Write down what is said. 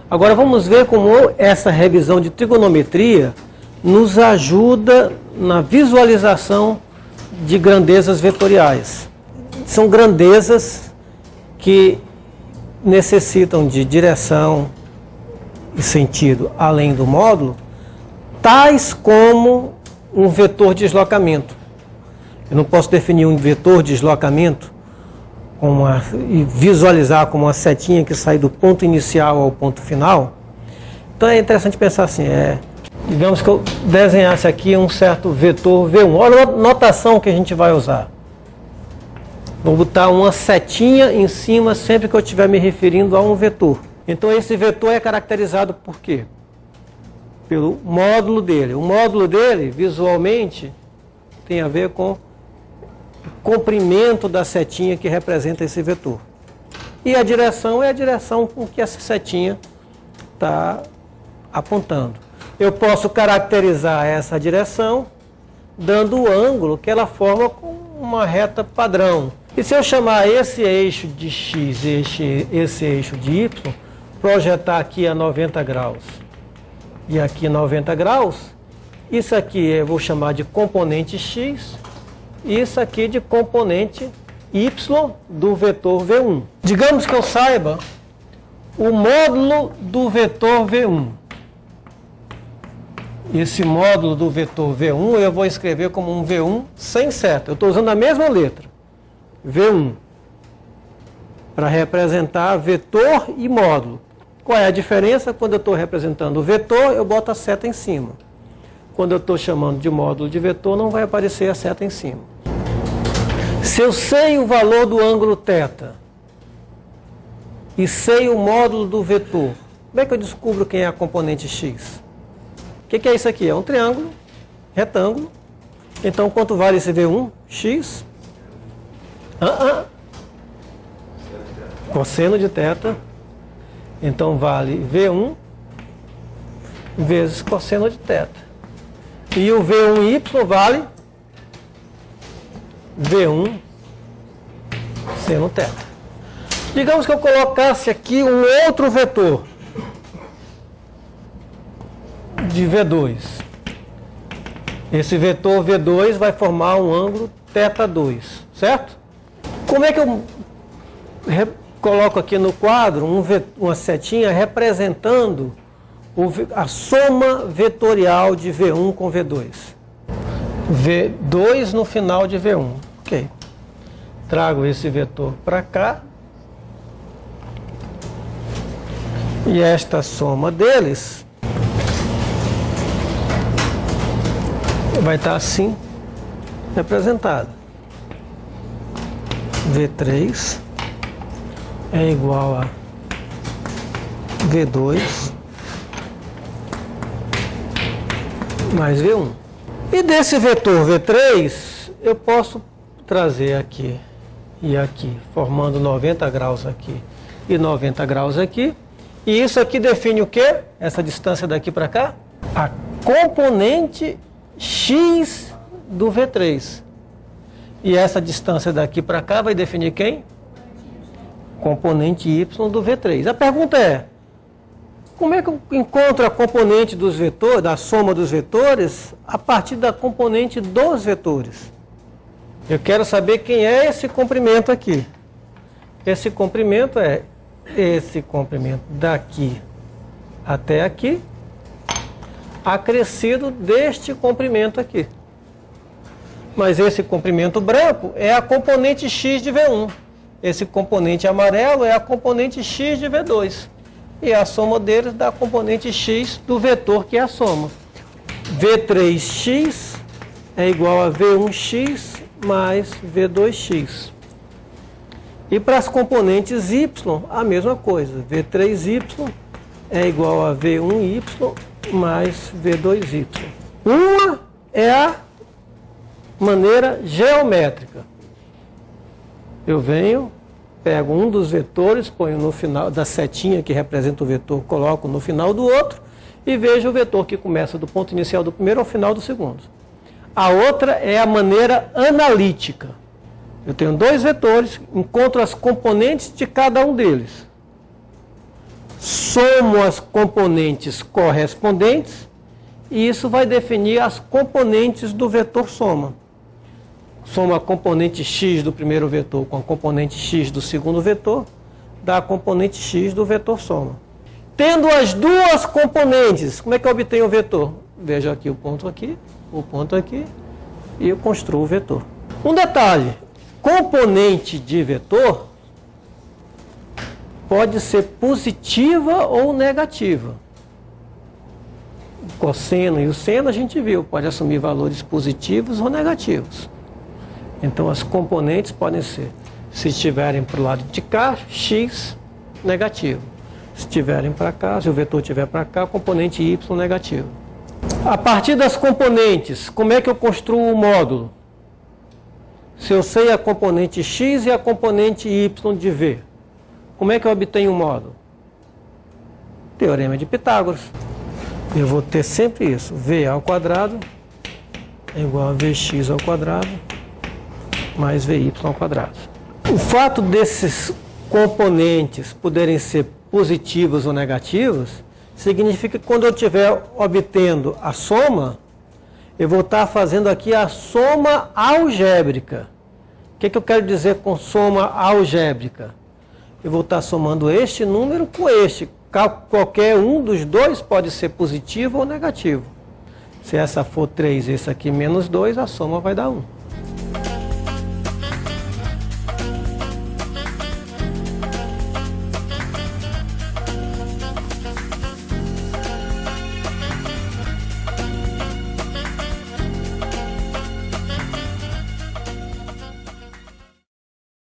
Agora vamos ver como essa revisão de trigonometria nos ajuda na visualização de grandezas vetoriais. São grandezas que necessitam de direção e sentido além do módulo, tais como um vetor de deslocamento. Eu não posso definir um vetor de deslocamento e visualizar como uma setinha que sai do ponto inicial ao ponto final. Então é interessante pensar assim, digamos que eu desenhasse aqui um certo vetor V1. Olha a notação que a gente vai usar. Vou botar uma setinha em cima sempre que eu estiver me referindo a um vetor. Então esse vetor é caracterizado por quê? Pelo módulo dele. O módulo dele, visualmente, tem a ver com o comprimento da setinha que representa esse vetor. E a direção é a direção com que essa setinha está apontando. Eu posso caracterizar essa direção dando o ângulo que ela forma com uma reta padrão. E se eu chamar esse eixo de x, esse eixo de y, projetar aqui a 90 graus e aqui 90 graus, isso aqui eu vou chamar de componente x, e isso aqui de componente y do vetor V1. Digamos que eu saiba o módulo do vetor V1. Esse módulo do vetor V1 eu vou escrever como um V1 sem seta. Eu estou usando a mesma letra, V1, para representar vetor e módulo. Qual é a diferença? Quando eu estou representando o vetor, eu boto a seta em cima. Quando eu estou chamando de módulo de vetor, não vai aparecer a seta em cima. Se eu sei o valor do ângulo θ e sei o módulo do vetor, como é que eu descubro quem é a componente x? O que é isso aqui? É um triângulo, retângulo. Então, quanto vale esse V1? X? Cosseno de θ. Então, vale V1 vezes cosseno de θ. E o V1y vale V1 seno θ. Digamos que eu colocasse aqui um outro vetor de V2. Esse vetor V2 vai formar um ângulo θ2, certo? Como é que eu coloco aqui no quadro uma setinha representando a soma vetorial de V1 com V2? V2 no final de V1. Ok. Trago esse vetor para cá. E esta soma deles vai estar assim representada. V3 é igual a V2 mais V1. E desse vetor V3, eu posso trazer aqui e aqui, formando 90 graus aqui e 90 graus aqui. E isso aqui define o quê? Essa distância daqui para cá? A componente x do V3. E essa distância daqui para cá vai definir quem? Componente y do V3. A pergunta é, como é que eu encontro a componente dos vetores, da soma dos vetores, a partir da componente dos vetores? Eu quero saber quem é esse comprimento aqui. Esse comprimento é esse comprimento daqui até aqui, acrescido deste comprimento aqui. Mas esse comprimento branco é a componente x de V1. Esse componente amarelo é a componente x de V2. E a soma deles dá a componente x do vetor, que é a soma. V3x é igual a V1x mais V2x. E para as componentes y, a mesma coisa. V3y é igual a V1y mais V2y. Uma é a maneira geométrica. Eu venho, pego um dos vetores, ponho no final da setinha que representa o vetor, coloco no final do outro e vejo o vetor que começa do ponto inicial do primeiro ao final do segundo. A outra é a maneira analítica. Eu tenho dois vetores, encontro as componentes de cada um deles. somo as componentes correspondentes e isso vai definir as componentes do vetor soma. Soma a componente x do primeiro vetor com a componente x do segundo vetor, dá a componente x do vetor soma. Tendo as duas componentes, como é que eu obtenho o vetor? Veja aqui o ponto aqui e eu construo o vetor. Um detalhe, componente de vetor pode ser positiva ou negativa. O cosseno e o seno a gente viu, pode assumir valores positivos ou negativos. Então as componentes podem ser, se estiverem para o lado de cá, x negativo. Se estiverem para cá, se o vetor estiver para cá, componente y negativo. A partir das componentes, como é que eu construo o módulo? Se eu sei a componente x e a componente y de v, como é que eu obtenho o módulo? Teorema de Pitágoras. Eu vou ter sempre isso, v ao quadrado é igual a vx ao quadrado mais vy ao quadrado. O fato desses componentes poderem ser positivos ou negativos, significa que quando eu estiver obtendo a soma, eu vou estar fazendo aqui a soma algébrica. O que eu quero dizer com soma algébrica? Eu vou estar somando este número com este. Qualquer um dos dois pode ser positivo ou negativo. Se essa for 3 e esse aqui menos 2, a soma vai dar 1.